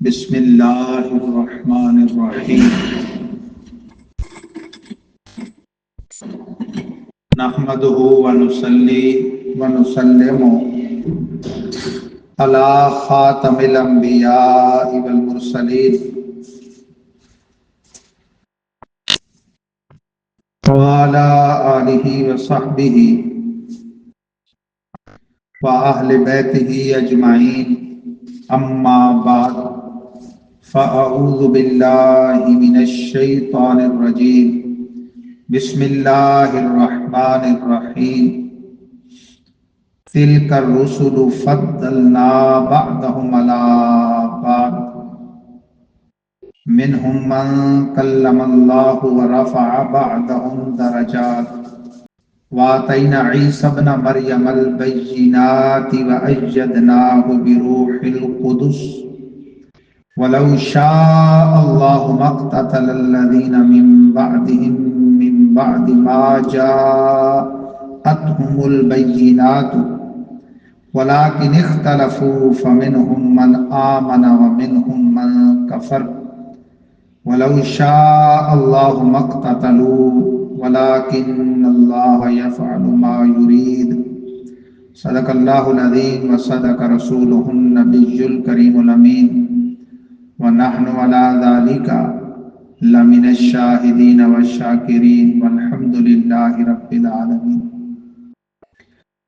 بسم اللہ الرحمن الرحیم نحمدہ ونصلی ونسلم علی خاتم الانبیاء والمرسلین وعلی آلہ وصحبہ وأہل بیتہ اجمعین اما بعد فأعوذ باللہ من الشیطان الرجیم بسم اللہ الرحمن الرحیم تلک الرسل فضلنا بعضهم على بعض منهم من کلم اللہ ورفع بعضهم درجات وآتینا عیسی ابن مریم البینات وأیدناه بروح القدس ولو شاء الله ما اقتتل الذين من بعدهم من بعد ما جاءتهم البينات ولكن اختلفوا فمنهم من آمن ومنهم من كفر ولو شاء الله ما اقتتلوا ولكن الله يفعل ما يريد صدق الله العظيم وصدق رسوله النبي الكريم الأمين ونحن على ذلك لمن الشاهدين والشاكرين والحمد لله رب العالمين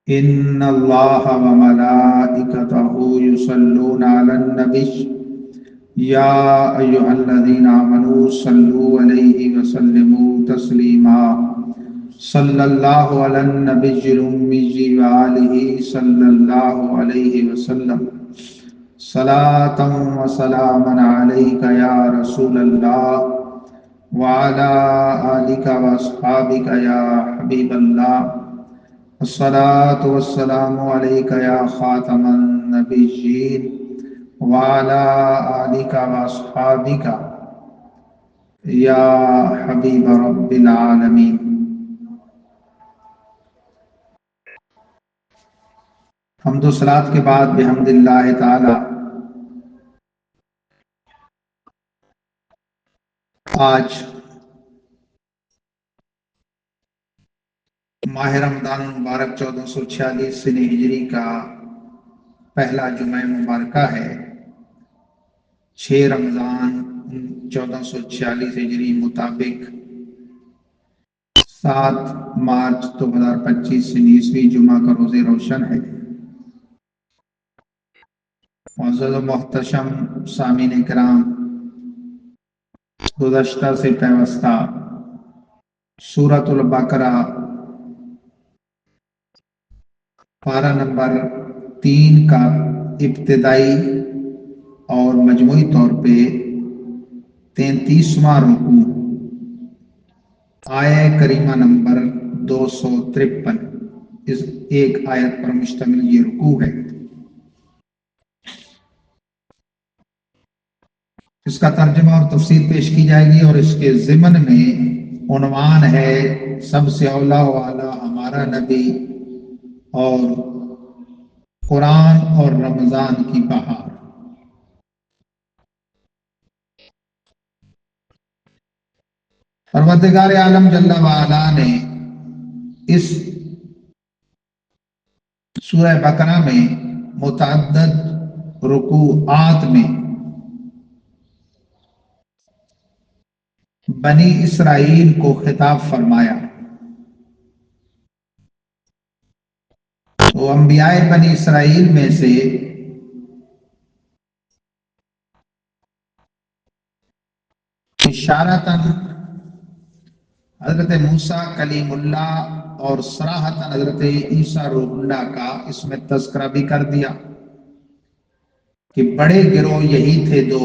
إن الله وملائكته يصلون على النبي يا أيها الذين آمنوا صلوا عليه وسلموا تسليما صلى الله على النبي الأمي وآله صلى الله عليه وسلم صلاة وسلاما عليك يا رسول الله وعلى آلك وأصحابك يا حبيب الله الصلاة والسلام عليك يا خاتم النبيين وعلى آلك وأصحابك يا حبيب رب العالمين حمد و صلات کے بعد بحمد اللہ تعالی آج ماہ رمضان المبارک 1446 سنہ ہجری کا پہلا جمعہ مبارکہ ہے 6 رمضان 1446 ہجری مطابق 7 مارچ 2025 عیسوی جمعہ کا روز روشن ہے۔ معزز و محتشم سامعین کرام، گزشتہ سے پیوستہ سورۃ البقرہ پارہ نمبر 3 کا ابتدائی اور مجموعی طور پہ 33واں رکوع آیہ کریمہ نمبر 253 اس ایک آیت پر مشتمل یہ رکوع ہے۔ اس کا ترجمہ اور تفسیر پیش کی جائے گی اور اس کے ضمن میں عنوان ہے سب سے اولا والا ہمارا نبی اور قرآن اور رمضان کی بہار۔ پروردگار عالم جل وعلا نے اس سورہ بقرہ میں متعدد رکوعات میں بنی اسرائیل کو خطاب فرمایا۔ تو انبیاء بنی اسرائیل میں سے اشارتاً حضرت موسیٰ کلیم اللہ اور صراحتاً حضرت عیسیٰ روح اللہ کا اس میں تذکرہ بھی کر دیا کہ بڑے گروہ یہی تھے دو،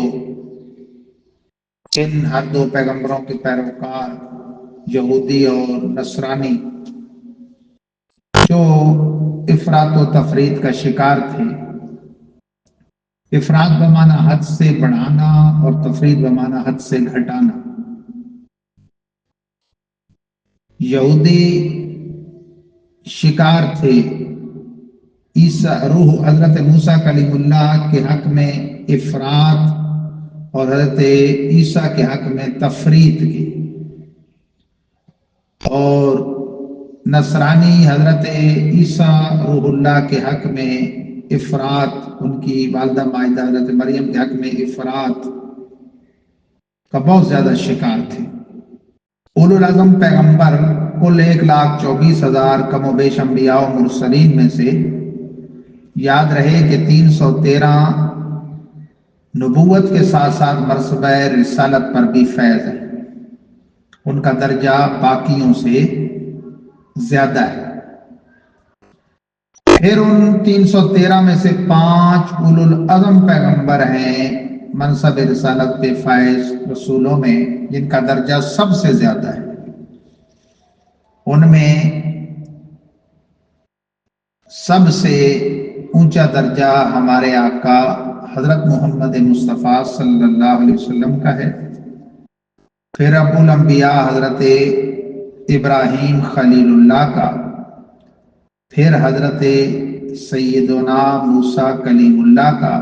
ان ہر دو پیغمبروں کے پیروکار یہودی اور نصرانی جو افراط و تفرید کا شکار تھے۔ افراط بمعنی حد سے بڑھانا اور تفرید بمعنی حد سے گھٹانا۔ یہودی شکار تھے عیسیٰ روح حضرت موسیٰ کلیم اللہ کے حق میں افراط اور حضرت عیسیٰ کے حق میں تفریط کی، اور نصرانی حضرت عیسیٰ روح اللہ کے حق میں افراط، ان کی والدہ مائدہ حضرت مریم کے حق میں افراط کا بہت زیادہ شکار تھے۔ اولو العزم پیغمبر کل 1,24,000 کم و بیش انبیاء و مرسلین میں سے یاد رہے کہ 313 نبوت کے ساتھ ساتھ مرتبہ رسالت پر بھی فیض ہے، ان کا درجہ باقیوں سے زیادہ ہے۔ پھر ان 313 میں سے 5 اولو العزم پیغمبر ہیں منصب رسالت پہ فائز رسولوں میں، جن کا درجہ سب سے زیادہ ہے۔ ان میں سب سے اونچا درجہ ہمارے آقا حضرت محمد مصطفیٰ صلی اللہ علیہ وسلم کا ہے، پھر ابو الانبیاء حضرت ابراہیم خلیل اللہ کا، پھر حضرت سیدنا موسیٰ کلیم اللہ کا،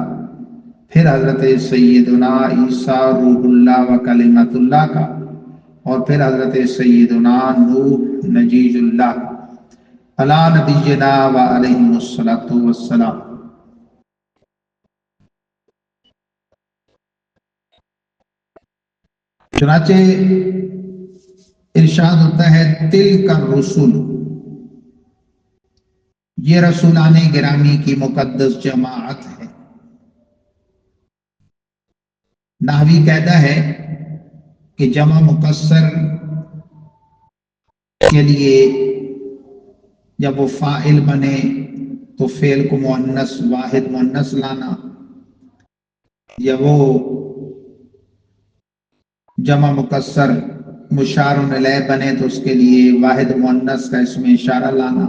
پھر حضرت سیدنا عیسیٰ روح اللہ و کلمت اللہ کا، اور پھر حضرت سیدنا نوح نجیج اللہ کا، علی نبینا و علیہ الصلوۃ والسلام۔ چنانچہ ارشاد ہوتا ہے تلک الرسل، یہ رسولان گرامی کی مقدس جماعت ہے۔ نحوی قاعدہ ہے کہ جمع مکسر کے لیے جب وہ فاعل بنے تو فعل کو مؤنث واحد مؤنث لانا، یا وہ جمع مکسر مشار الیہ بنے تو اس کے لیے واحد مؤنث کا اسم اشارہ لانا،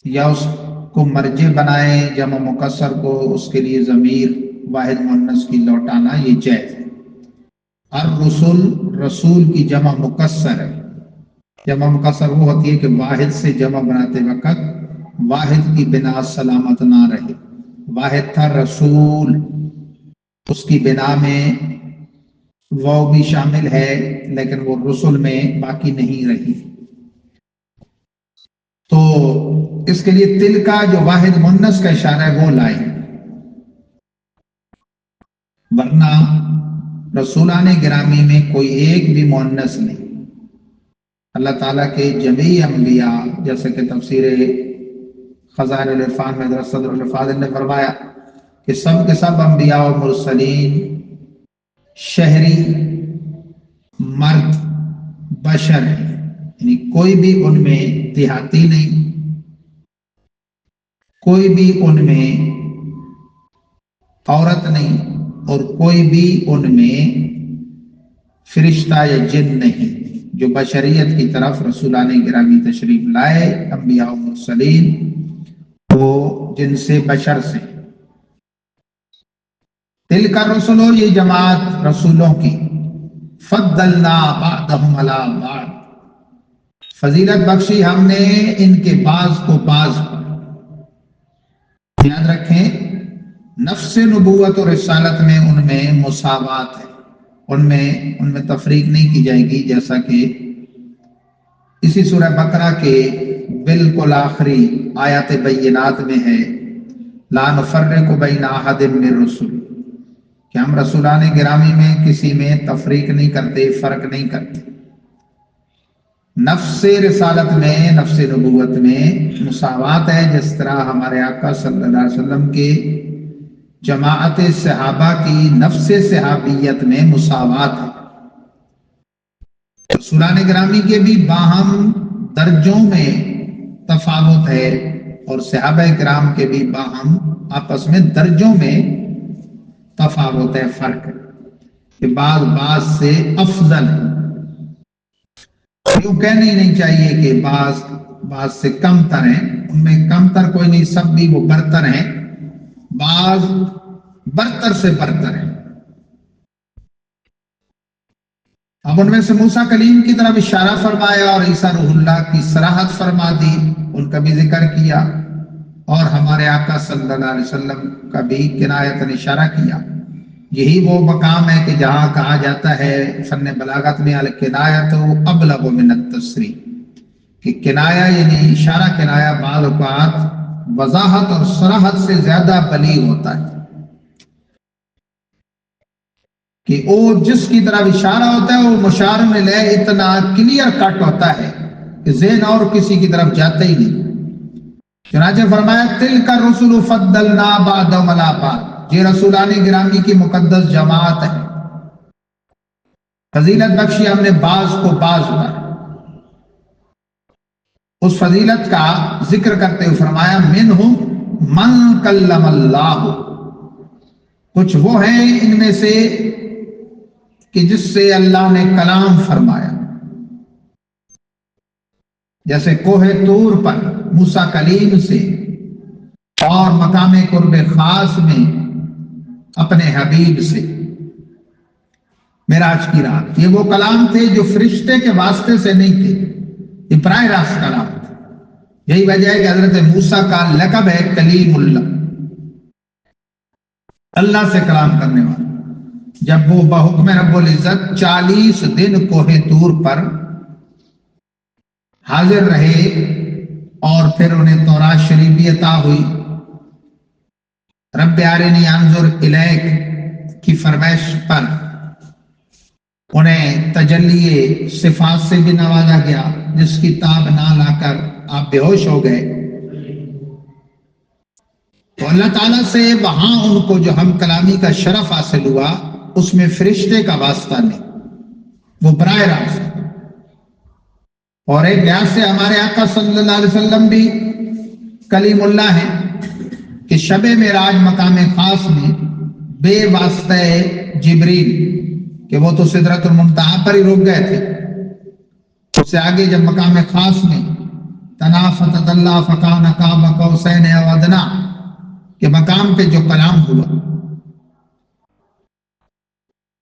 یا اس کو مرجع بنائے جمع مکسر کو، اس کے لیے ضمیر واحد مؤنث کی لوٹانا، یہ جائز ہے۔ الرسل رسول کی جمع مکسر ہے۔ جمع مکسر وہ ہوتی ہے کہ واحد سے جمع بناتے وقت واحد کی بنا سلامت نہ رہے۔ واحد تھا رسول، اس کی بنا میں واو بھی شامل ہے لیکن وہ رسل میں باقی نہیں رہی، تو اس کے لیے تل کا جو واحد مؤنث کا اشارہ ہے وہ لائے، ورنہ رسولان گرامی میں کوئی ایک بھی مؤنث نہیں۔ اللہ تعالیٰ کے جمیع انبیاء، جیسے کہ تفسیر خزائن العرفان میں حضرت صدر الفاضل نے فرمایا کہ سب کے سب انبیاء و مرسلین شہری مرد بشر ہیں، یعنی کوئی بھی ان میں دیہاتی نہیں، کوئی بھی ان میں عورت نہیں، اور کوئی بھی ان میں فرشتہ یا جن نہیں، جو بشریت کی طرف رسولان گرامی تشریف لائے انبیاء و مرسلین، وہ جن سے بشر سے۔ تلک الرسل، یہ جماعت رسولوں کی، فضلنا بعضهم علی بعض، فضیلت بخشی ہم نے ان کے بعض کو بعض پر۔ یاد رکھیں نفس نبوت اور رسالت میں ان میں مساوات ہے، ان میں تفریق نہیں کی جائے گی، جیسا کہ اسی سورہ بقرہ کے بالکل آخری آیات بینات میں ہے، لا نفرق بین احد من الرسل، کہ ہم رسولان گرامی میں کسی میں تفریق نہیں کرتے، فرق نہیں کرتے۔ نفس رسالت میں، نفس نبوت میں مساوات ہے، جس طرح ہمارے آقا صلی اللہ علیہ وسلم کے جماعت صحابہ کی نفس صحابیت میں مساوات ہے۔ رسولان گرامی کے بھی باہم درجوں میں تفاوت ہے، اور صحابہ کرام کے بھی باہم آپس میں درجوں میں تفاوت ہے، فرق ہے، کہ بعض سے افضل ہے۔ یوں کہنا ہی نہیں چاہیے کہ بعض سے کم تر ہیں، ان میں کم تر کوئی نہیں، سب بھی وہ برتر ہیں، بعض برتر سے برتر ہیں۔ اب ان میں سے موسیٰ کلیم کی طرف اشارہ فرمایا، اور عیسیٰ روح اللہ کی صراحت فرما دی، ان کا بھی ذکر کیا، اور ہمارے آقا صلی اللہ علیہ وسلم کا بھی کنایتاً اشارہ کیا۔ یہی وہ مقام ہے کہ جہاں کہا جاتا ہے فن بلاغت میں الکنایۃ ابلغ من التصریح، کہ کنایا یعنی اشارہ کنایا بعض اوقات وضاحت اور صراحت سے زیادہ بلیغ ہوتا ہے، کہ وہ جس کی طرف اشارہ ہوتا ہے وہ مشار الیہ اتنا کلیئر کٹ ہوتا ہے کہ ذہن اور کسی کی طرف جاتا ہی نہیں۔ چنانچہ فرمایا تلک الرسل فضلنا بعضهم علی بعض، یہ رسولان گرامی کی مقدس جماعت ہے، فضیلت بخشی ہم نے بعض کو بعض پر۔ اس فضیلت کا ذکر کرتے ہوئے فرمایا منہم من کلم اللہ، کچھ وہ ہیں ان میں سے کہ جس سے اللہ نے کلام فرمایا، جیسے کوہ طور پر موسیٰ کلیم سے، اور مقام قرب خاص میں اپنے حبیب سے معراج کی رات۔ یہ وہ کلام تھے جو فرشتے کے واسطے سے نہیں تھے، یہ براہ راست کلام تھا۔ یہی وجہ ہے کہ حضرت موسیٰ کا لقب ہے کلیم اللہ، اللہ سے کلام کرنے والا۔ جب وہ بحکم رب العزت 40 دن کوہ طور پر حاضر رہے اور پھر انہیں تورات شریف بھی عطا ہوئی، رب ارنی انظر الیک کی فرمائش پر انہیں تجلی صفات سے بھی نوازا گیا، جس کی تاب نہ لا کر آپ بے ہوش ہو گئے۔ تو اللہ تعالیٰ سے وہاں ان کو جو ہم کلامی کا شرف حاصل ہوا، اس میں فرشتے کا واسطہ نہیں، وہ براہ راست۔ اور ایک لحاظ سے ہمارے آقا صلی اللہ علیہ وسلم بھی کلیم اللہ ہیں کہ شب معراج مقام خاص میں بے واسطہ جبریل، کہ وہ تو سدرۃ المنتہا پر ہی رک گئے تھے، اس سے آگے جب مقام خاص میں تنا فتدلی فکان قاب قوسین او ادنی کے مقام پہ جو کلام ہوا،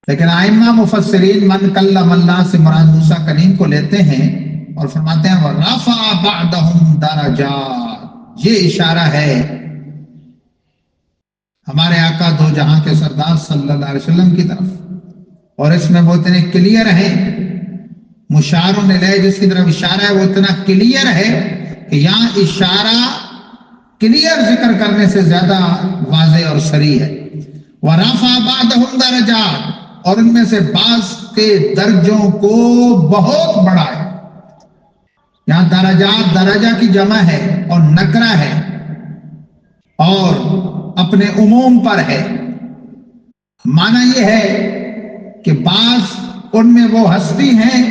لیکن ائمہ مفسرین من کلم اللہ سے مراد موسیٰ کلیم کو لیتے ہیں اور فرماتے ہیں وَرَفَعَ بَعْدَهُمْ دَرَجَاتٍ، یہ اشارہ ہے ہمارے آقا دو جہاں کے سردار صلی اللہ علیہ وسلم کی طرف، اور اس میں وہ اتنے کلیئر ہیں، مشار الیہ جس کی طرف اشارہ ہے وہ اتنا کلیئر ہے کہ یہاں اشارہ کلیئر ذکر کرنے سے زیادہ واضح اور صریح ہے۔ وَرَفَعَ بَعْدَهُمْ دَرَجَاتٍ، اور ان میں سے بعض کے درجوں کو بہت بڑا ہے۔ یہاں درجات درجہ کی جمع ہے اور نکرہ ہے اور اپنے عموم پر ہے۔ معنی یہ ہے کہ بعض ان میں وہ ہستی ہیں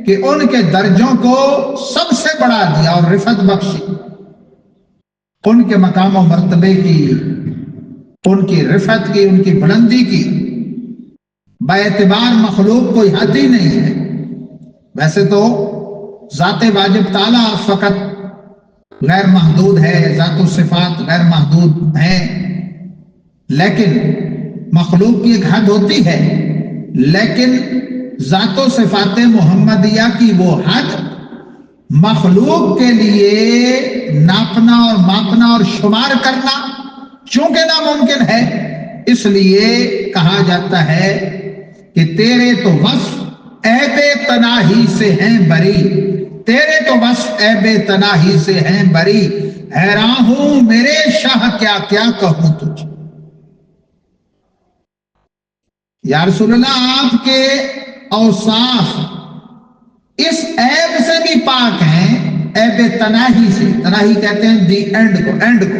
کہ ان کے درجوں کو سب سے بڑھا دیا اور رفعت بخشی، ان کے مقام و مرتبے کی، ان کی رفعت کی، ان کی بلندی کی بے اعتبار مخلوق کوئی حد ہی نہیں ہے۔ ویسے تو ذات واجب تعالیٰ فقط غیر محدود ہے، ذات و صفات غیر محدود ہیں، لیکن مخلوق کی ایک حد ہوتی ہے، لیکن ذات و صفات محمدیہ کی وہ حد مخلوق کے لیے ناپنا اور ماپنا اور شمار کرنا چونکہ ناممکن ہے، اس لیے کہا جاتا ہے کہ تیرے تو وصف عیب تناہی سے ہیں بری، تیرے تو وصف عیب تناہی سے ہیں بری، حیران ہوں میرے شاہ کیا کیا کہوں تجھے۔ یا رسول اللہ، آپ کے اوصاف اس عیب سے بھی پاک ہیں، عیب تناہی سے، تناہی کہتے ہیں دی اینڈ کو، اینڈ کو،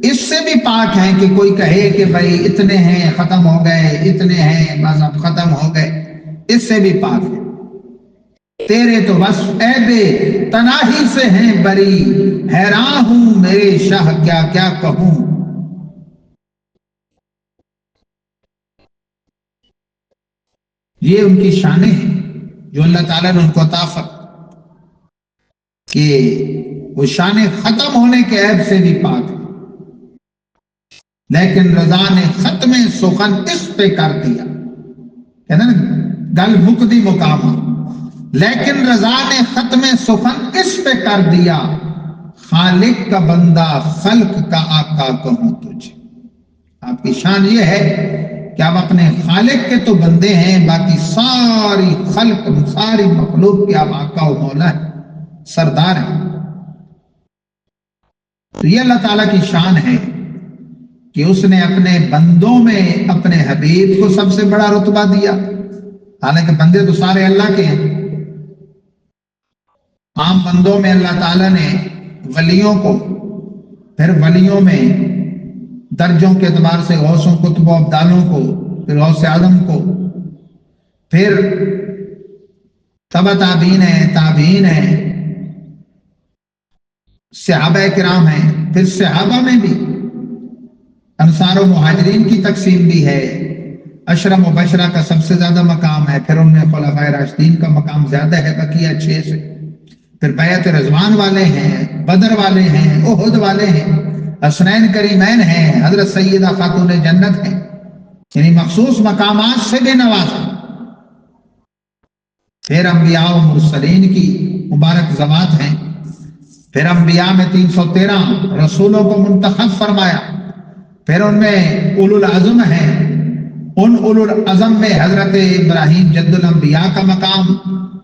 اس سے بھی پاک ہیں کہ کوئی کہے کہ بھائی اتنے ہیں ختم ہو گئے، اتنے ہیں بس اب ختم ہو گئے، اس سے بھی پاک ہے۔ تیرے تو وصف عیب تناہی سے ہیں بری، حیران ہوں میرے شاہ کیا کیا کہوں۔ یہ ان کی شانیں ہیں جو اللہ تعالیٰ نے ان کو عطا فرمائی، کہ وہ شانیں ختم ہونے کے عیب سے بھی پاک ہیں، لیکن رضا نے ختم سخن اس پہ کر دیا، کہتے ہیں نا گل مکدی مقامہ، لیکن رضا نے ختم سخن اس پہ کر دیا، خالق کا بندہ خلق کا آقا کہوں تجھے۔ آپ کی شان یہ ہے کہ آپ اپنے خالق کے تو بندے ہیں، باقی ساری خلق، ساری مخلوق کے آپ آقا و مولا ہیں، سردار ہیں۔ تو یہ اللہ تعالیٰ کی شان ہے کہ اس نے اپنے بندوں میں اپنے حبیب کو سب سے بڑا رتبہ دیا، حالانکہ بندے تو سارے اللہ کے ہیں۔ عام بندوں میں اللہ تعالیٰ نے ولیوں کو، پھر ولیوں میں درجوں کے اعتبار سے غوثوں، قطب و ابدالوں کو، پھر غوث اعظم کو، پھر تبع تابعین ہیں، تابعین ہیں، صحابہ کرام ہیں، پھر صحابہ میں بھی انصار و مہاجرین کی تقسیم بھی ہے، عشرہ مبشرہ کا سب سے زیادہ مقام ہے، پھر ان میں خلفائے راشدین کا مقام زیادہ ہے بقیہ 6 سے، پھر بیعت رضوان والے ہیں، بدر والے ہیں، احد والے ہیں، حسنین کریمین ہیں، حضرت سیدہ خاتون جنت ہیں، یعنی مخصوص مقامات سے بھی نوازا۔ پھر انبیاء و مرسلین کی مبارک ذوات ہیں، پھر انبیاء میں 313 رسولوں کو منتخب فرمایا، پھر ان میں اولو العزم ہیں، ان اولو العزم میں حضرت ابراہیم جد الانبیاء کا مقام،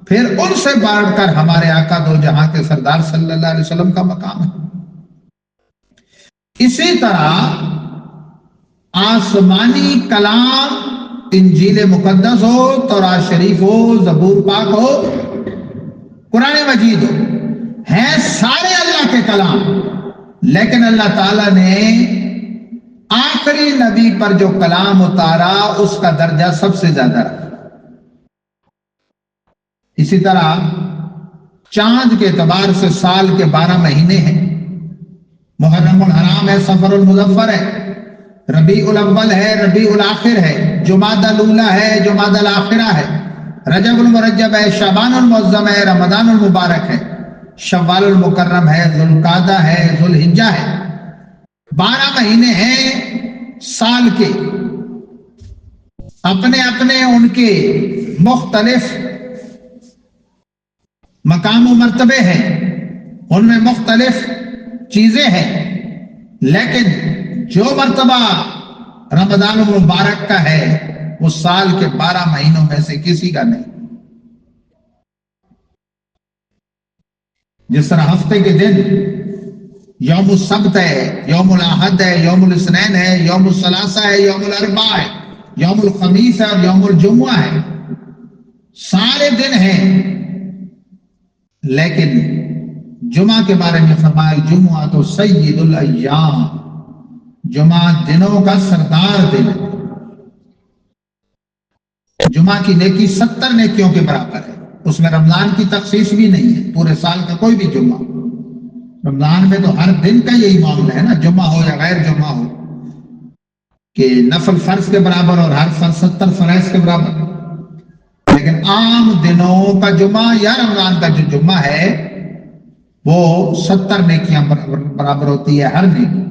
پھر ان سے بڑھ کر ہمارے آقا دو جہاں کے سردار صلی اللہ علیہ وسلم کا مقام ہے۔ اسی طرح آسمانی کلام، انجیل مقدس ہو، تورات شریف ہو، زبور پاک ہو، قرآن مجید ہو، ہیں سارے اللہ کے کلام، لیکن اللہ تعالیٰ نے آخری نبی پر جو کلام اتارا اس کا درجہ سب سے زیادہ رکھا۔ اسی طرح چاند کے اعتبار سے سال کے 12 مہینے ہیں، محرم الحرام ہے، صفر المظفر ہے، ربیع الاول ہے، ربیع الاخر ہے، جمادی الاولی ہے، جمادی الاخرہ ہے، رجب المرجب ہے، شعبان المعظم ہے، رمضان المبارک ہے، شوال المکرم ہے، ذوالقعدہ ہے، ذوالحجہ ہے۔ 12 مہینے ہیں سال کے، اپنے اپنے ان کے مختلف مقام و مرتبے ہیں، ان میں مختلف چیزیں ہیں، لیکن جو مرتبہ رمضان المبارک کا ہے وہ سال کے 12 مہینوں میں سے کسی کا نہیں۔ جس طرح ہفتے کے دن یوم السبت ہے، یوم الاحد ہے، یوم الاثنین ہے، یوم الثلاثہ ہے، یوم الاربعاء ہے، یوم الخمیس ہے اور یوم الجمعہ ہے، سارے دن ہیں، لیکن جمعہ کے بارے میں فرمایا جمعہ تو سید الایام، جمعہ دنوں کا سردار دن ہے۔ جمعہ کی نیکی 70 نیکیوں کے برابر ہے، اس میں رمضان کی تخصیص بھی نہیں ہے، پورے سال کا کوئی بھی جمعہ، رمضان میں تو ہر دن کا یہی معاملہ ہے نا، جمعہ ہو یا غیر جمعہ ہو، کہ نفل فرض کے برابر اور ہر فرض 70 فرائض کے برابر، لیکن عام دنوں کا جمعہ یا رمضان کا جو جمعہ ہے وہ 70 نیکیاں برابر ہوتی ہے ہر نیکی۔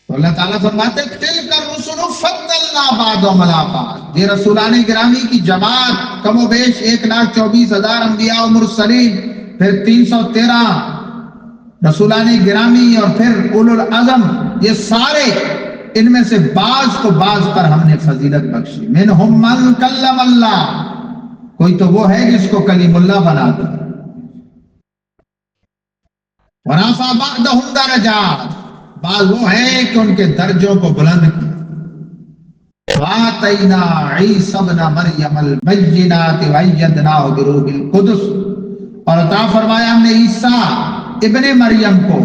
تو اللہ تعالیٰ فرماتے تلک الرسل فضلنا بعضهم علی بعض، یہ رسولان گرامی کی جماعت کم و بیش 1,24,000 انبیاء و مرسلین، پھر 313 رسولان گرامی اور پھر اولو العزم، یہ سارے ان میں سے بعض کو بعض پر ہم نے فضیلت بخشی۔ منہم من کلم اللہ، کوئی تو وہ ہے جس کو کلیم اللہ بنا دیا، ورفع بعضهم درجات، بعض وہ ہیں کہ ان کے درجوں کو بلند کیا۔ وآتینا عیسی ابن مریم البینات وایدناہ بروح القدس، اور عطا فرمایا ہم نے عیسیٰ ابن مریم کو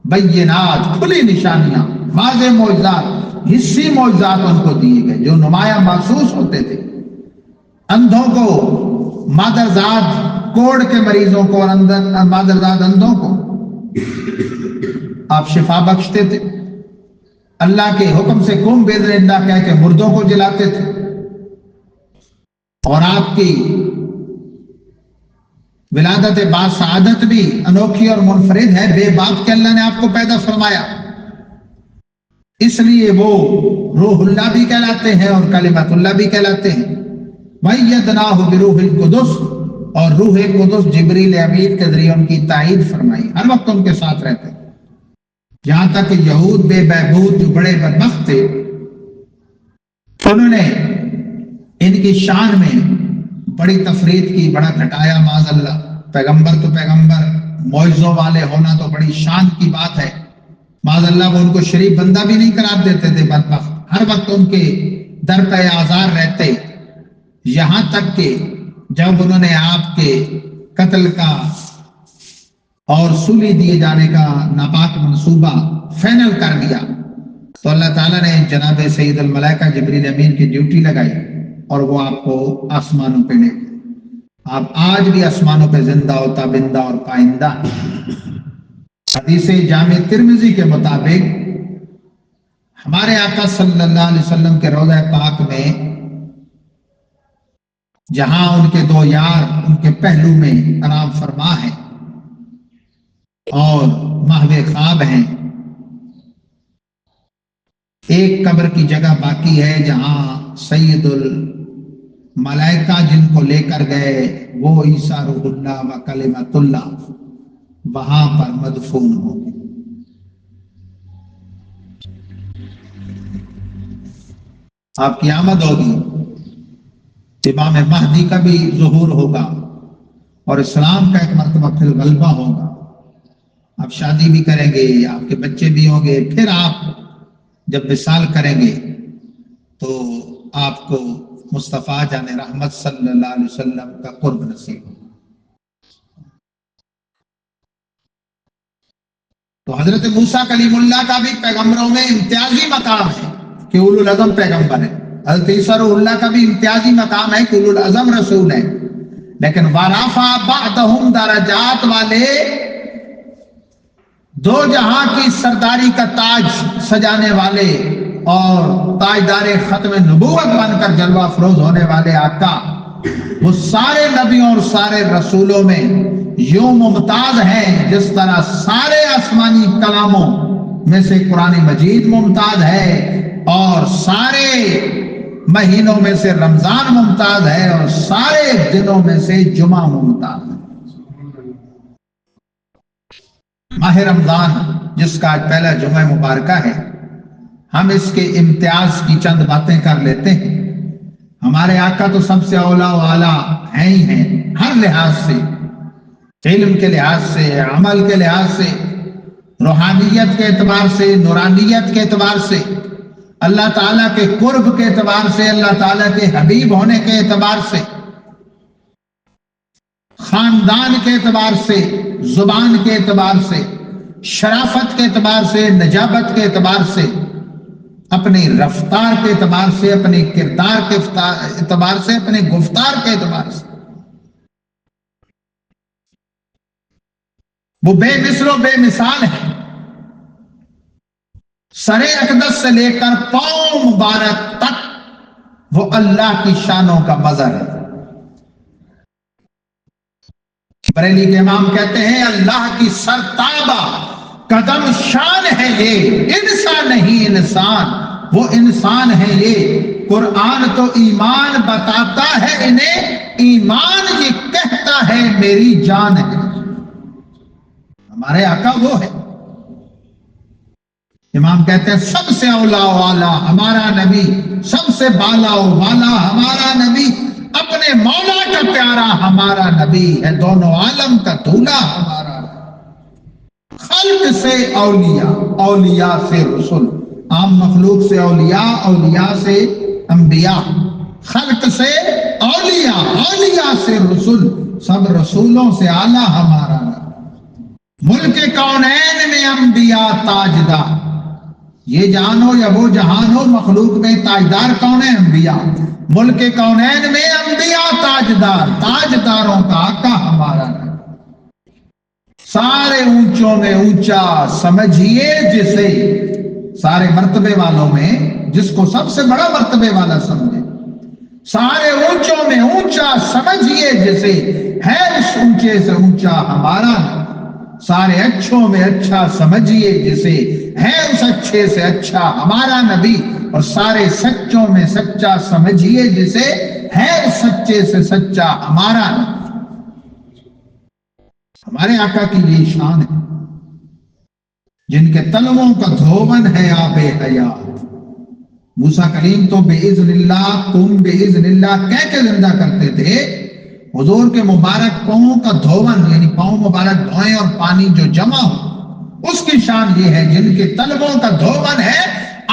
بینات، کھلی نشانیاں، واضح معجزات، حسی معجزات ان کو دیے گئے جو نمایاں محسوس ہوتے تھے۔ اندھوں کو مادرزاد کوڑ کے مریضوں کو اور مادرزاد اندھوں کو آپ شفا بخشتے تھے، اللہ کے حکم سے قم باذن اللہ کہہ کے مردوں کو جلاتے تھے، اور آپ کی ولادت باسعادت بھی انوکھی اور منفرد ہے، بے باپ کے اللہ نے آپ کو پیدا فرمایا، اس لیے وہ روح اللہ بھی کہلاتے ہیں اور کلمت اللہ بھی کہلاتے ہیں۔ وَأَيَّدْنَاهُ بِرُوحِ الْقُدُسِ، اور روح قدس جبریل امین کے ذریعے ان کی تائید فرمائی، ہر وقت ان کے ساتھ رہتے ہیں۔ یہاں تک کہ یہود بے بہبود جو بڑے بدبخت تھے، انہوں نے ان کی شان میں بڑی تفرید کی، بڑا گھٹایا معاذ اللہ۔ پیغمبر تو پیغمبر، معجزوں والے ہونا تو بڑی شان کی بات ہے، معاذ اللہ وہ ان کو شریف بندہ بھی نہیں قرار دیتے تھے بدبخت، ہر وقت ان کے در پہ آزار رہتے، یہاں تک کہ جب انہوں نے آپ کے قتل کا اور سولی دیے جانے کا ناپاک منصوبہ فائنل کر دیا تو اللہ تعالیٰ نے جناب سید الملائکہ جبریل امین کی ڈیوٹی لگائی اور وہ آپ کو آسمانوں پہ لے گئے۔ آپ آج بھی آسمانوں پہ زندہ و تابندہ اور پائندہ ہیں۔ حدیث جامع ترمذی کے مطابق ہمارے آقا صلی اللہ علیہ وسلم کے روضہ پاک میں جہاں ان کے دو یار ان کے پہلو میں آرام فرما ہے اور محو خواب ہیں، ایک قبر کی جگہ باقی ہے جہاں سید الملائکہ جن کو لے کر گئے وہ عیسیٰ روح اللہ و کلمۃ اللہ وہاں پر مدفون ہو گئے۔ آپ کی آمد ہوگی، امام مہدی کا بھی ظہور ہوگا اور اسلام کا ایک مرتبہ پھر غلبہ ہوگا۔ آپ شادی بھی کریں گے، آپ کے بچے بھی ہوں گے، پھر آپ جب وصال کریں گے تو آپ کو مصطفیٰ جان رحمت صلی اللہ علیہ وسلم کا قرب نصیب ہوگا۔ تو حضرت موسیٰ کلیم اللہ کا بھی پیغمبروں میں امتیازی مقام ہے کہ اولو العزم پیغمبر ہے، حضرت عیسیٰ روح اللہ کا بھی امتیازی مقام ہے کہ اولو العزم رسول ہے، لیکن وَرَفَعَ بَعْضَهُمْ درجات والے دو جہاں کی سرداری کا تاج سجانے والے اور تاجدار ختم نبوت بن کر جلوہ افروز ہونے والے آقا، وہ سارے نبیوں اور سارے رسولوں میں یوں ممتاز ہیں جس طرح سارے آسمانی کلاموں میں سے قرآن مجید ممتاز ہے اور سارے مہینوں میں سے رمضان ممتاز ہے اور سارے دنوں میں سے جمعہ ممتاز ہے۔ ماہ رمضان جس کا آج پہلا جمعہ مبارکہ ہے، ہم اس کے امتیاز کی چند باتیں کر لیتے ہیں۔ ہمارے آقا تو سب سے اولا و اعلیٰ ہیں ہی ہیں، ہر لحاظ سے، علم کے لحاظ سے، عمل کے لحاظ سے، روحانیت کے اعتبار سے، نورانیت کے اعتبار سے، اللہ تعالیٰ کے قرب کے اعتبار سے، اللہ تعالیٰ کے حبیب ہونے کے اعتبار سے، خاندان کے اعتبار سے، زبان کے اعتبار سے، شرافت کے اعتبار سے، نجابت کے اعتبار سے، اپنی رفتار کے اعتبار سے، اپنی کردار کے اعتبار سے، اپنے گفتار کے اعتبار سے وہ بے مثل و بے مثال ہے۔ سر اقدس سے لے کر پاؤں مبارک تک وہ اللہ کی شانوں کا مظہر ہے۔ بریلی کے امام کہتے ہیں اللہ کی سرتابہ قدم شان ہے یہ، انسان نہیں انسان، وہ انسان ہے یہ۔ قرآن تو ایمان بتاتا ہے انہیں، ایمان یہ کہتا ہے میری جان ہے۔ ہمارے آقا وہ ہے۔ امام کہتے ہیں سب سے اولا والا ہمارا نبی، سب سے بالا والا ہمارا نبی، اپنے مولا کا پیارا ہمارا نبی ہے، دونوں عالم کا دولہ ہمارا نبی۔ خلق سے اولیاء، اولیاء سے رسول، عام مخلوق سے اولیاء، اولیاء سے انبیاء، خلق سے اولیاء، اولیاء سے رسول، سب رسولوں سے اعلیٰ ہمارا نبی۔ ملک کونین میں انبیاء تاجدار، یہ جانو یا وہ جہان ہو، مخلوق میں تاجدار کون ہے؟ انبیاء۔ ملک کونین میں انبیاء تاجدار، تاجداروں کا آقا ہمارا نبی۔ سارے اونچوں میں اونچا سمجھیے جسے، سارے مرتبے والوں میں جس کو سب سے بڑا مرتبے والا سمجھے، سارے اونچوں میں اونچا سمجھیے جسے، ہے اس اونچے سے اونچا ہمارا نبی۔ سارے اچھوں میں اچھا سمجھیے جسے، ہے اس اچھے سے اچھا ہمارا نبی۔ اور سارے سچوں میں سچا سمجھیے جسے، ہے اس سچے سے سچا ہمارا نبی۔ ہمارے آقا کی یہ شان ہے۔ جن کے تلووں کا دھوون ہے آب حیات۔ موسیٰ کلیم تو بِإِذْنِ اللہ قم بِإِذْنِ اللہ کہہ کے زندہ کرتے تھے، حضور کے مبارک پاؤں کا دھوون یعنی پاؤں مبارک دھوئیں اور پانی جو جمع ہو، اس کی شان یہ ہے جن کے تلووں کا دھوون ہے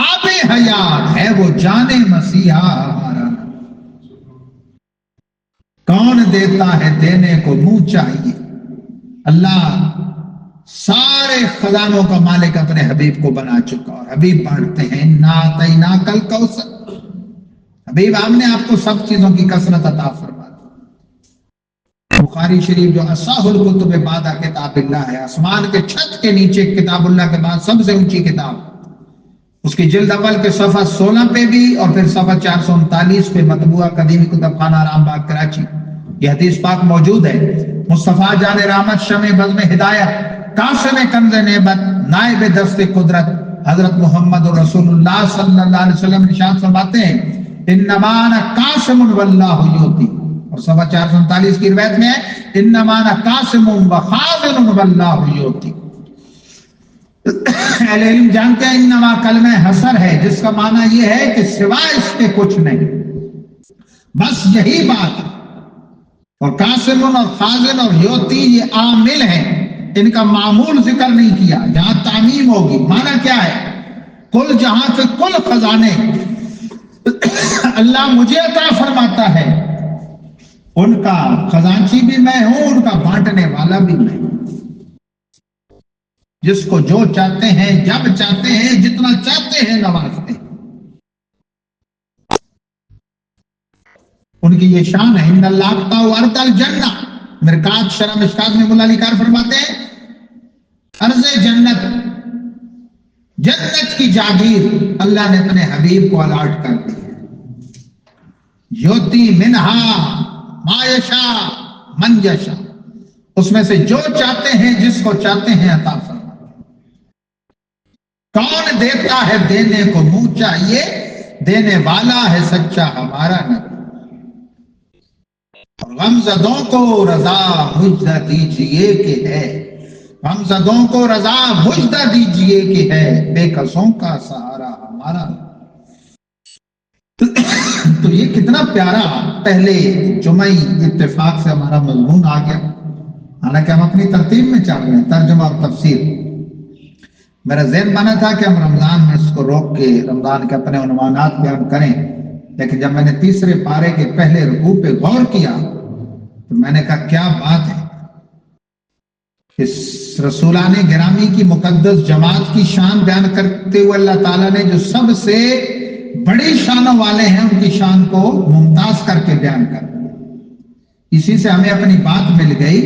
آب حیات، ہے وہ جان مسیحا ہمارا۔ کون دیتا ہے دینے کو منہ چاہیے، اللہ سارے خزانوں کا مالک اپنے حبیب کو بنا چکا، اور حبیب بانٹتے ہیں اِنَّا أَعْطَيْنَاكَ الْكَوْثَرَ۔ حبیب ہم نے آپ کو سب چیزوں کی کثرت عطا فرما دی۔ بخاری شریف جو اصح الکتب بعد کتاب اللہ ہے، آسمان کے چھت کے نیچے کتاب اللہ کے بعد سب سے اونچی کتاب، اس کی جلد اول کے صفحہ 16 پہ بھی اور پھر صفحہ 439 پہ مطبوعہ قدیمی کتب خانہ رام باغ کراچی یہ حدیث پاک موجود ہے۔ مصطفیٰ جان رحمت شمع بزم ہدایت قاسم کنز نعمت نائب دست قدرت حضرت محمد رسول اللہ صلی اللہ علیہ وسلم ارشاد فرماتے ہیں انما انا قاسم واللہ یؤتی، اور صفحہ 447 کی روایت میں ہے انما انا قاسم وخازن واللہ یؤتی۔ اہل علم جانتے ہیں انما کلمہ حصر ہے جس کا معنی یہ ہے کہ سوائے اس کے کچھ نہیں، بس یہی بات ہے۔ اور قاسم اور خازن اور یوتی یہ عامل ہیں، ان کا معمول ذکر نہیں کیا، جہاں تعمیم ہوگی معنی کیا ہے، کل جہاں سے کل خزانے اللہ مجھے عطا فرماتا ہے، ان کا خزانچی بھی میں ہوں، ان کا بانٹنے والا بھی میں ہوں۔ جس کو جو چاہتے ہیں جب چاہتے ہیں جتنا چاہتے ہیں نوازتے ہیں، ان کی یہ شان ہے۔ ان اللہ ارض الجنہ، مرکات شرح مشکات میں مولا علی کار فرماتے ہیں عرض جنت، جنت کی جاگیر اللہ نے اپنے حبیب کو الاٹ کر دی ہے۔ یوتی منہا ما یشا من یشا، اس میں سے جو چاہتے ہیں جس کو چاہتے ہیں عطا فرماتے۔ کون دیتا ہے دینے کو منہ چاہیے، دینے والا ہے سچا ہمارا نبی۔ غمزدوں کو رضا مجدہ دیجئے کہ ہے، غمزدوں کو رضا مجدہ دیجئے کہ ہے، بے کسوں کا سہارا ہمارا۔ تو یہ کتنا پیارا پہلے جمعی اتفاق سے ہمارا مضمون آ گیا، حالانکہ ہم اپنی ترتیب میں چل رہے ہیں ترجمہ اور تفسیر۔ میرا ذہن بنا تھا کہ ہم رمضان میں اس کو روک کے رمضان کے اپنے عنوانات بیان کریں، لیکن جب میں نے تیسرے پارے کے پہلے رکوع پہ غور کیا تو میں نے کہا کیا بات ہے، اس رسولان گرامی کی مقدس جماعت کی شان بیان کرتے ہوئے اللہ تعالیٰ نے جو سب سے بڑی شانوں والے ہیں ان کی شان کو ممتاز کر کے بیان کر دیا۔ اسی سے ہمیں اپنی بات مل گئی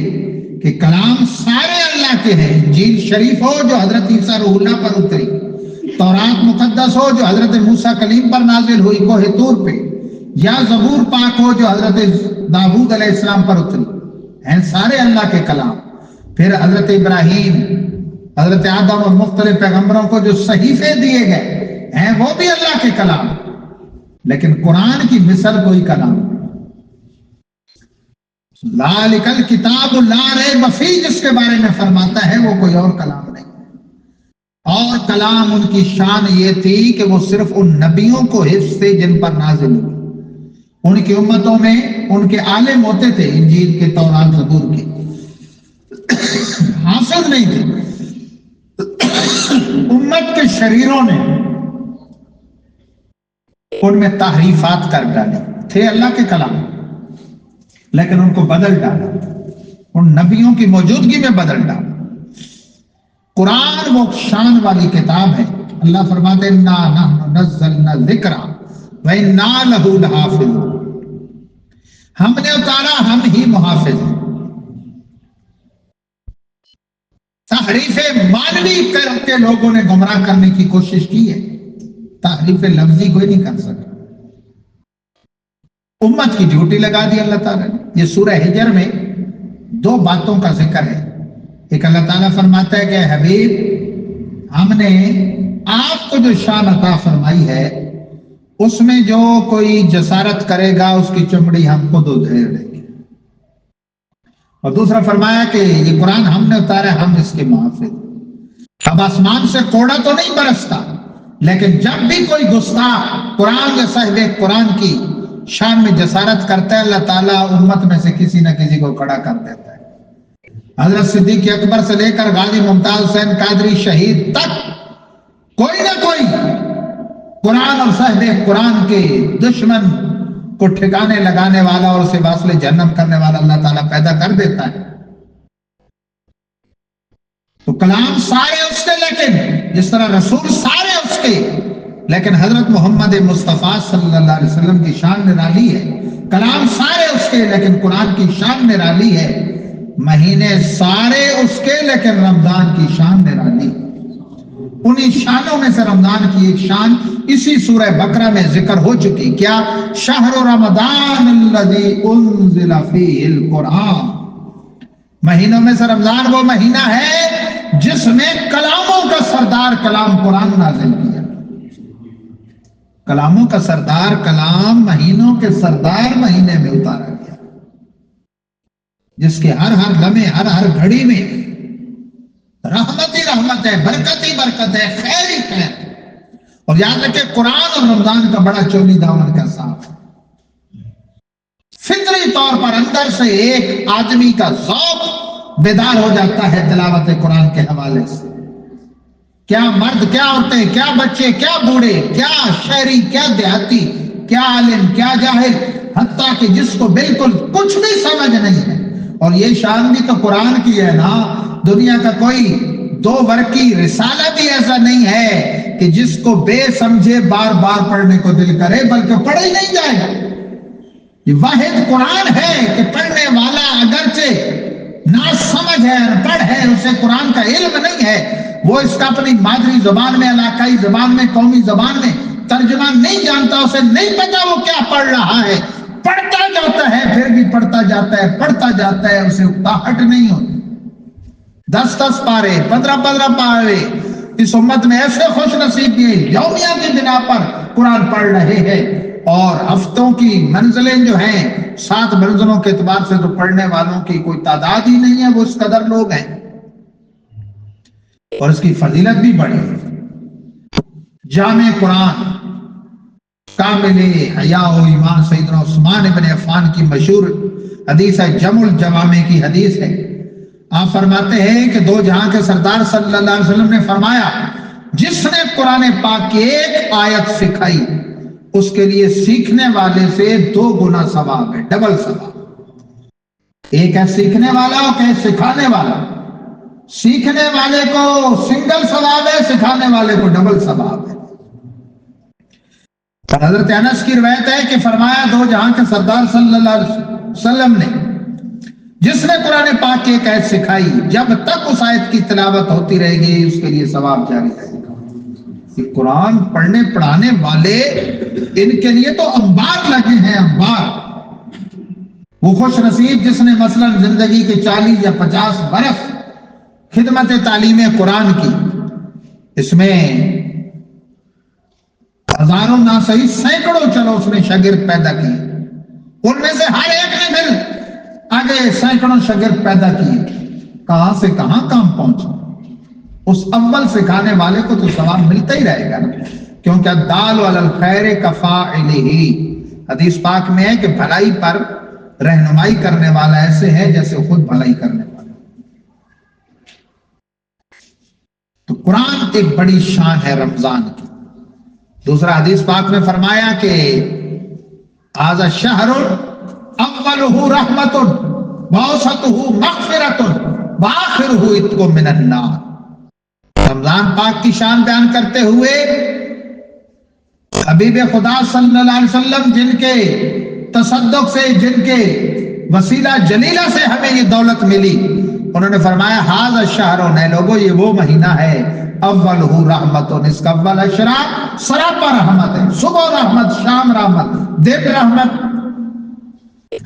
کہ کلام سارے اللہ کے ہیں، انجیل شریف ہو جو حضرت عیسیٰ روح اللہ پر اتری، تورات مقدس ہو جو حضرت موسیٰ کلیم پر نازل ہوئی کوہ طور پہ، یا زبور پاک ہو جو حضرت داؤد علیہ السلام پر اتری، ہیں سارے اللہ کے کلام۔ پھر حضرت ابراہیم، حضرت آدم اور مختلف پیغمبروں کو جو صحیفے دیے گئے ہیں وہ بھی اللہ کے کلام، لیکن قرآن کی مثل کوئی کلام نہیں۔ ذالک الکتاب لا ریب فیہ جس کے بارے میں فرماتا ہے وہ کوئی اور کلام نہیں، اور کلام ان کی شان یہ تھی کہ وہ صرف ان نبیوں کو حفظ تھے جن پر نازل ہوئی، ان کی امتوں میں ان کے عالم ہوتے تھے، انجیل کے تورات زبور کے حافظ نہیں تھے۔ امت کے شریروں نے ان میں تحریفات کر ڈالی، تھے اللہ کے کلام لیکن ان کو بدل ڈالا، ان نبیوں کی موجودگی میں بدل ڈالا۔ قرآن وہ شان والی کتاب ہے، اللہ فرماتے ہیں اِنَّا نَحْنُ نَزَّلْنَا الذِّکْرَ وَإِنَّا لَهُ لَحَافِظُونَ، ہم نے اتارا ہم ہی محافظ ہیں۔ تحریف معنوی کر کے لوگوں نے گمراہ کرنے کی کوشش کی ہے، تحریف لفظی کوئی نہیں کر سکتا۔ امت کی ڈیوٹی لگا دی اللہ تعالیٰ نے۔ یہ سورہ ہجر میں دو باتوں کا ذکر ہے، ایک اللہ تعالیٰ فرماتا ہے کہ حبیب ہم نے آپ کو جو شان عطا فرمائی ہے اس میں جو کوئی جسارت کرے گا اس کی چمڑی ہم خود ادھیڑ دیں گے، اور دوسرا فرمایا کہ یہ قرآن ہم نے اتارا ہم اس کے محافظ۔ اب آسمان سے کوڑا تو نہیں برستا، لیکن جب بھی کوئی گستاخ قرآن یا صاحب قرآن کی شان میں جسارت کرتا ہے، اللہ تعالیٰ امت میں سے کسی نہ کسی کو کھڑا کر دیتا ہے۔ حضرت صدیق اکبر سے لے کر غازی ممتاز حسین قادری شہید تک کوئی نہ کوئی قرآن اور صاحب قرآن کے دشمن کو ٹھکانے لگانے والا اور اسے واصل جہنم کرنے والا اللہ تعالیٰ پیدا کر دیتا ہے۔ تو کلام سارے اس کے، لیکن جس طرح رسول سارے اس کے، لیکن حضرت محمد مصطفیٰ صلی اللہ علیہ وسلم کی شان نرالی ہے۔ کلام سارے اس کے، لیکن قرآن کی شان نرالی ہے۔ مہینے سارے اس کے، لیکن رمضان کی شان نرالی ہے۔ انہی شانوں میں سے رمضان کی ایک شان اسی سورہ بقرہ میں ذکر ہو چکی، کیا؟ شہر رمضان الذی انزل فیہ القرآن، مہینوں میں سے رمضان وہ مہینہ ہے جس میں کلاموں کا سردار کلام قرآن نازل کیا۔ کلاموں کا سردار کلام مہینوں کے سردار مہینے میں اتارا گیا، جس کے ہر ہر لمحے ہر گھڑی میں رحمت ہی رحمت ہے، برکت ہی برکت ہے، خیر ہی خیر۔ اور یاد رکھے قرآن اور رمضان کا بڑا چولی دامن کا ساتھ، فطری طور پر اندر سے ایک آدمی کا ذوق بیدار ہو جاتا ہے تلاوت قرآن کے حوالے سے۔ کیا مرد، کیا عورتیں، کیا بچے، کیا بوڑھے، کیا شہری، کیا دیہاتی، کیا عالم، کیا جاہل، حتیٰ کہ جس کو بالکل کچھ بھی سمجھ نہیں ہے۔ اور یہ شان بھی تو قرآن کی ہے نا، دنیا کا کوئی 2 ورقی رسالہ بھی ایسا نہیں ہے کہ جس کو بے سمجھے بار بار پڑھنے کو دل کرے، بلکہ پڑھا ہی نہیں جائے گا۔ یہ واحد قرآن ہے کہ پڑھنے والا اگرچہ نہ سمجھ ہے، انپڑھ ہے، اسے قرآن کا علم نہیں ہے، وہ اس کا اپنی مادری زبان میں، علاقائی زبان میں، قومی زبان میں ترجمہ نہیں جانتا، اسے نہیں پتا وہ کیا پڑھ رہا ہے، پڑھتا جاتا ہے، پھر بھی پڑھتا جاتا ہے، پڑھتا جاتا ہے، اسے اکتاہٹ نہیں ہوتی۔ 10 پارے، 15 پارے اس امت میں ایسے خوش نصیب بھی یومیہ کی بنا پر قرآن پڑھ رہے ہیں، اور ہفتوں کی منزلیں جو ہیں 7 منزلوں کے اعتبار سے تو پڑھنے والوں کی کوئی تعداد ہی نہیں ہے، وہ اس قدر لوگ ہیں، اور اس کی فضیلت بھی بڑی ہے۔ جامع قرآن کامل حیا و ایمان سیدنا عثمان بن عفان کی مشہور حدیث ہے، جمع الجوامع کی حدیث ہے۔ آپ فرماتے ہیں کہ 2 جہاں کے سردار صلی اللہ علیہ وسلم نے فرمایا، جس نے قرآن پاک کی ایک آیت سکھائی، اس کے لیے سیکھنے والے سے 2 گنا ثواب ہے، ڈبل ثواب۔ ایک ہے سیکھنے والا اور ایک سکھانے والا۔ سیکھنے والے کو سنگل ثواب ہے، سکھانے والے کو ڈبل ثواب ہے۔ حضرت انس کی روایت ہے کہ فرمایا 2 جہاں کے سردار صلی اللہ علیہ وسلم نے جس نے قرآن پاک کی ایک آیت سکھائی، جب تک اس آیت کی تلاوت ہوتی رہے گی اس کے لیے ثواب جاری رہے گا۔ قرآن پڑھنے پڑھانے والے، ان کے لیے تو انبار لگے ہیں، انبار۔ وہ خوش نصیب جس نے مثلا زندگی کے 40 یا 50 برس خدمت تعلیم قرآن کی، اس میں ہزاروں نہ صحیح سینکڑوں چلو اس نے شاگرد پیدا کیے، ان میں سے ہر ایک نے پھر آگے سینکڑوں شاگرد پیدا کیے، کہاں سے کہاں کام پہنچا۔ اس اول سکھانے والے کو تو ثواب ملتا ہی رہے گا نا، کیونکہ الدال علی الخیر کفاعلہ، حدیث پاک میں ہے کہ بھلائی پر رہنمائی کرنے والا ایسے ہے جیسے خود بھلائی کرنے والا۔ تو قرآن ایک بڑی شان ہے رمضان کی۔ دوسرا حدیث پاک میں فرمایا کہ ھذا الشہر اولہ رحمت واوسطہ مغفرۃ وآخرہ عتق من النار۔ رمضان پاک کی شان بیان کرتے ہوئے حبیب خدا صلی اللہ علیہ وسلم جن کے تصدق سے، جن کے وسیلہ جلیلہ سے ہمیں یہ دولت ملی، انہوں نے فرمایا ھذا الشہر، اے لوگو یہ وہ مہینہ ہے، اولہ رحمت، اس کا اول اشرا سراپا رحمت ہے، صبح رحمت، شام رحمت، دن رحمت،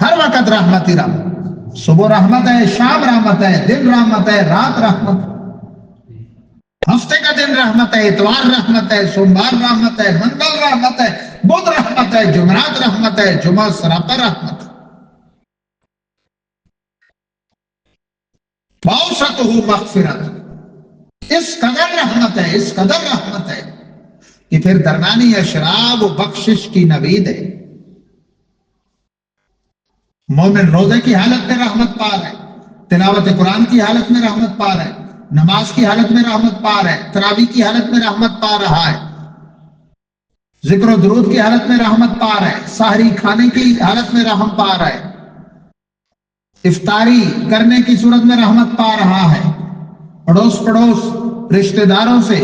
ہر وقت رحمت ہی رحمت، صبح رحمت ہے، شام رحمت ہے، دن رحمت ہے، رات رحمت، ہفتے کا دن رحمت ہے، اتوار رحمت ہے، سوموار رحمت ہے، منگل رحمت ہے، بدھ رحمت ہے، جمعرات رحمت ہے، جمعہ سراپا رحمت ہے۔ واوسطہ مغفرت، اس قدر رحمت ہے، اس قدر رحمت ہے کہ پھر درمیانی اشراب و بخشش کی نوید ہے۔ مومن روزے کی حالت میں رحمت پا رہا ہے، تلاوت قرآن کی حالت میں رحمت پا رہا ہے، نماز کی حالت میں رحمت پا رہا ہے، تراویح کی حالت میں رحمت پا رہا ہے، ذکر و درود کی حالت میں رحمت پا رہا ہے، سحری کھانے کی حالت میں رحمت پا رہا ہے، افطاری کرنے کی صورت میں رحمت پا رہا ہے، پڑوس رشتہ داروں سے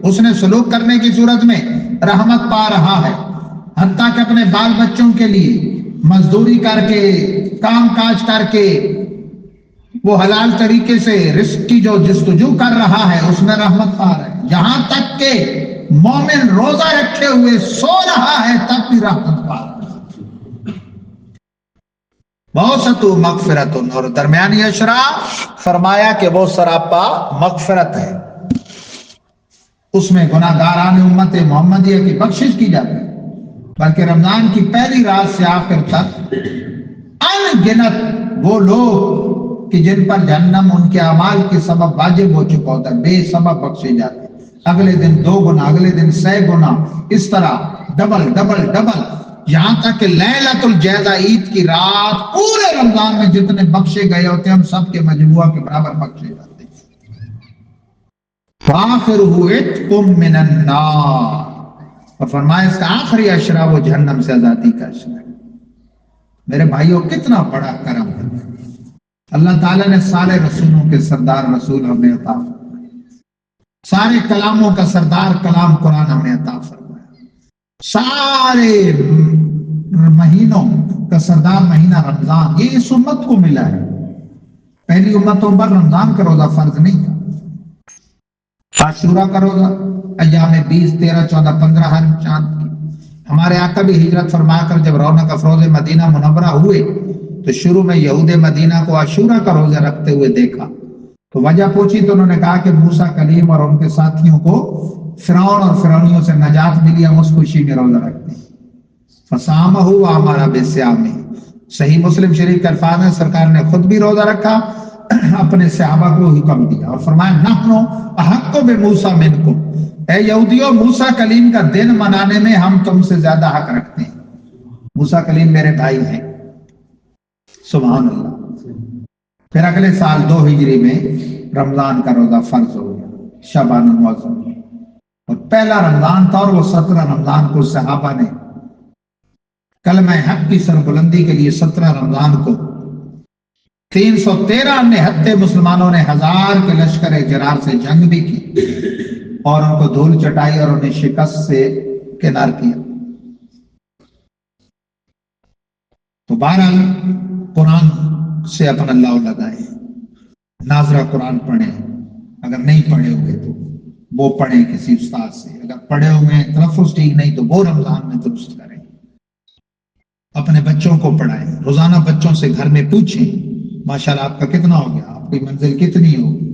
اس نے سلوک کرنے کی صورت میں رحمت پا رہا ہے، حتیٰ کہ اپنے بال بچوں کے لیے مزدوری کر کے کام کاج کر کے وہ حلال طریقے سے رزق کی جو جستجو کر رہا ہے اس میں رحمت پا رہا ہے، یہاں تک کہ مومن روزہ رکھے ہوئے سو رہا ہے تب بھی رحمت پا رہا ہے۔ موسط مغفرت، اور درمیانی اشرا فرمایا کہ وہ سراپا مغفرت ہے، اس میں گناہ گاران امت محمدیہ کی بخشش کی جاتی ہے، بلکہ رمضان کی پہلی رات سے آخر تک ان گنت وہ لوگ کہ جن پر جہنم ان کے اعمال کے سبب واجب ہو چکا ہوتا ہے بے سبب بخشے جاتے ہیں، اگلے دن 2 گنا، اگلے دن 100 گنا، اس طرح ڈبل ڈبل ڈبل، یہاں تک کہ لیلۃ الجیزہ عید کی رات پورے رمضان میں جتنے بخشے گئے ہوتے ہیں ہم سب کے مجموعہ کے برابر بخشے جاتے ہیں۔ وآخرہ عتق من النار، اور فرمایا اس کا آخری اشرا وہ جہنم سے آزادی کا اشرا ہے۔ میرے بھائیوں کتنا بڑا کرم ہے، اللہ تعالیٰ نے سارے رسولوں کے سردار رسول ہمیں عطا فرمایا، سارے کلاموں کا سردار کلام قرآن ہمیں عطا فرمایا، سارے مہینوں کا سردار مہینہ رمضان یہ اس امت کو ملا ہے، پہلی امتوں پر رمضان کا روزہ فرض نہیں تھا، عاشورہ کا روزہ ایام 20 13 14 15 ہر چاند کی۔ ہمارے آقا بھی ہجرت فرما کر جب رونق افروز مدینہ منورہ ہوئے تو شروع میں یہود مدینہ کو عاشورہ کا روزہ رکھتے ہوئے دیکھا، تو وجہ پوچھی تو انہوں نے کہا کہ موسیٰ کلیم اور ان کے ساتھیوں کو فرعون اور فرعونیوں سے نجات ملی، ہم اس خوشی میں روزہ رکھتے ہیں۔ فصامہ وامر بصیامہ، صحیح مسلم شریف کے الفاظ ہیں سرکار نے خود بھی روزہ رکھا، اپنے صحابہ کو حکم دیا اور فرمایا نحن احق بموسیٰ منکم، اے یہودیوں موسیٰ کلیم کا دن منانے میں ہم تم سے زیادہ حق رکھتے ہیں، موسیٰ کلیم میرے بھائی ہیں۔ سبحان اللہ۔ پھر اگلے سال 2 ہجری میں رمضان کا روزہ فرض ہو گیا، شعبان المعظم، اور پہلا رمضان تھا، اور وہ 17 رمضان کو صحابہ نے کلمہ حق کی سربلندی کے لیے 17 رمضان کو 313 نہتے مسلمانوں نے 1000 کے لشکر جرار سے جنگ بھی کی اور ان کو دھول چٹائی اور انہیں شکست سے کنار کیا۔ تو بہرحال قرآن سے اپنا اللہ لگائیں، ناظرہ قرآن پڑھیں، اگر نہیں پڑھے ہوئے تو وہ پڑھیں کسی استاد سے، اگر پڑھے ہوئے ہیں تلفظ ٹھیک نہیں تو وہ رمضان میں درست کریں، اپنے بچوں کو پڑھائیں، روزانہ بچوں سے گھر میں پوچھیں ماشاءاللہ آپ کا کتنا ہو گیا، آپ کی منزل کتنی ہوگی،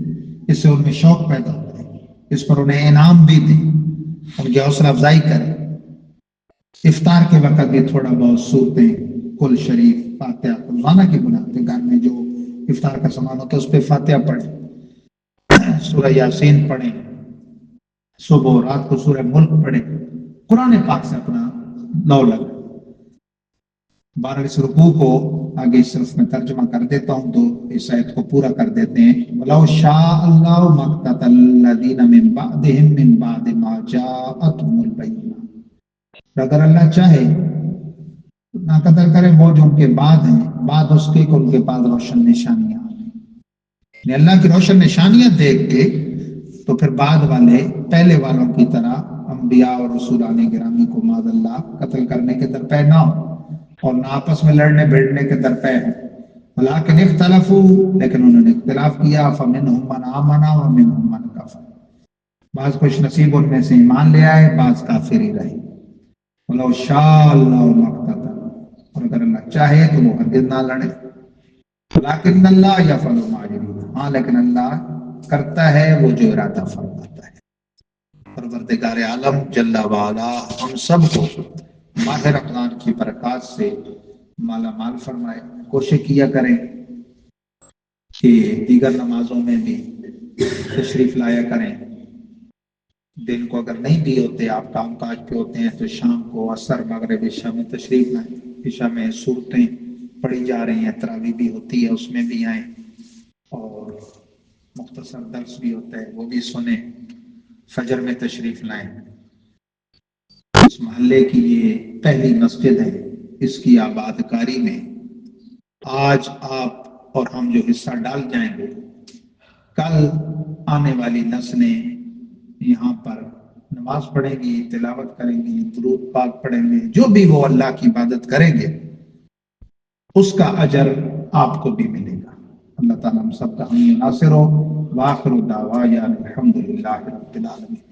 اس سے ان میں شوق پیدا ہوتا ہے، اس پر انہیں انعام بھی دیں، ان کی حوصلہ افزائی کریں۔ افطار کے وقت بھی تھوڑا بہت سورتیں کل شریف فاتحہ روزانہ کی بنیاد پہ گھر میں جو افطار کا سامان ہوتا ہے اس پہ فاتحہ پڑھیں، سورہ یاسین پڑھیں، صبح و رات کو سورہ ملک پڑھیں، قرآن پاک سے اپنا لو لگائیں۔ 12 رکوع کو آگے اس صرف میں ترجمہ کر دیتا ہوں تو اس آیت کو پورا کر دیتے ہیں۔ وَلَوْ شَاءَ اللَّهُ مَا اقْتَتَلَ الَّذِينَ مِن بَعْدِهِم مِّن بَعْدِ مَا جَاءَتْهُمُ الْبَيِّنَاتُ، اگر اللہ چاہے نہ قتل کرے وہ جو ان کے بعد ہیں، بعد اس کے ان کے پاس روشن نشانیاں ہیں، یعنی اللہ کی روشن نشانیاں دیکھ کے تو پھر بعد والے پہلے والوں کی طرح انبیاء اور رسولان گرامی کو معاذ اللہ قتل کرنے کے درپے نہ ہو اور نہ آپس میں لڑنے بھیڑنے کے درپے ہوں، ولیکن اختلفوا، لیکن انہوں نے اختلاف کیا، فمنہم من آمن ومنہم من کفر، بعض خوش نصیب ان میں سے ایمان لے آئے، بعض کافر ہی رہے۔ وَلَوْ شَاءَ اللَّهُ مَا اقْتَتَلُوا، اور اگر اللہ چاہے تو وہ ہرگز نہ لڑے، وَلَٰكِنَّ اللَّهَ يَفْعَلُ مَا يُرِيدُ، ہاں لیکن اللہ کرتا ہے وہ جو ارادہ فرماتا ہے۔ پروردگار عالم جل وعلا ہم سب کو ماہ رمضان کی برکات سے مالا مال فرمائے۔ کوشش کیا کریں کہ دیگر نمازوں میں بھی تشریف لایا کریں. دن کو اگر نہیں بھی ہوتے, آپ کام کاج پہ ہوتے ہیں, تو شام کو عصر مغرب عشاء میں تشریف لائیں. عشاء میں صورتیں پڑھی جا رہی ہیں, تراویح بھی ہوتی ہے, اس میں بھی آئیں, اور مختصر درس بھی ہوتا ہے, وہ بھی سنیں. فجر میں تشریف لائیں. اس محلے کی یہ پہلی مسجد ہے, اس کی آباد کاری میں آج آپ اور ہم جو حصہ ڈال جائیں گے, کل آنے والی نسلیں یہاں پر نماز پڑھیں گی, تلاوت کریں گی, درود پاک پڑھیں گے, جو بھی وہ اللہ کی عبادت کریں گے اس کا اجر آپ کو بھی ملے گا. اللہ تعالیٰ ہم سب کا حامی ناصر ہو. وآخر دعوانا الحمد للہ رب العالمین.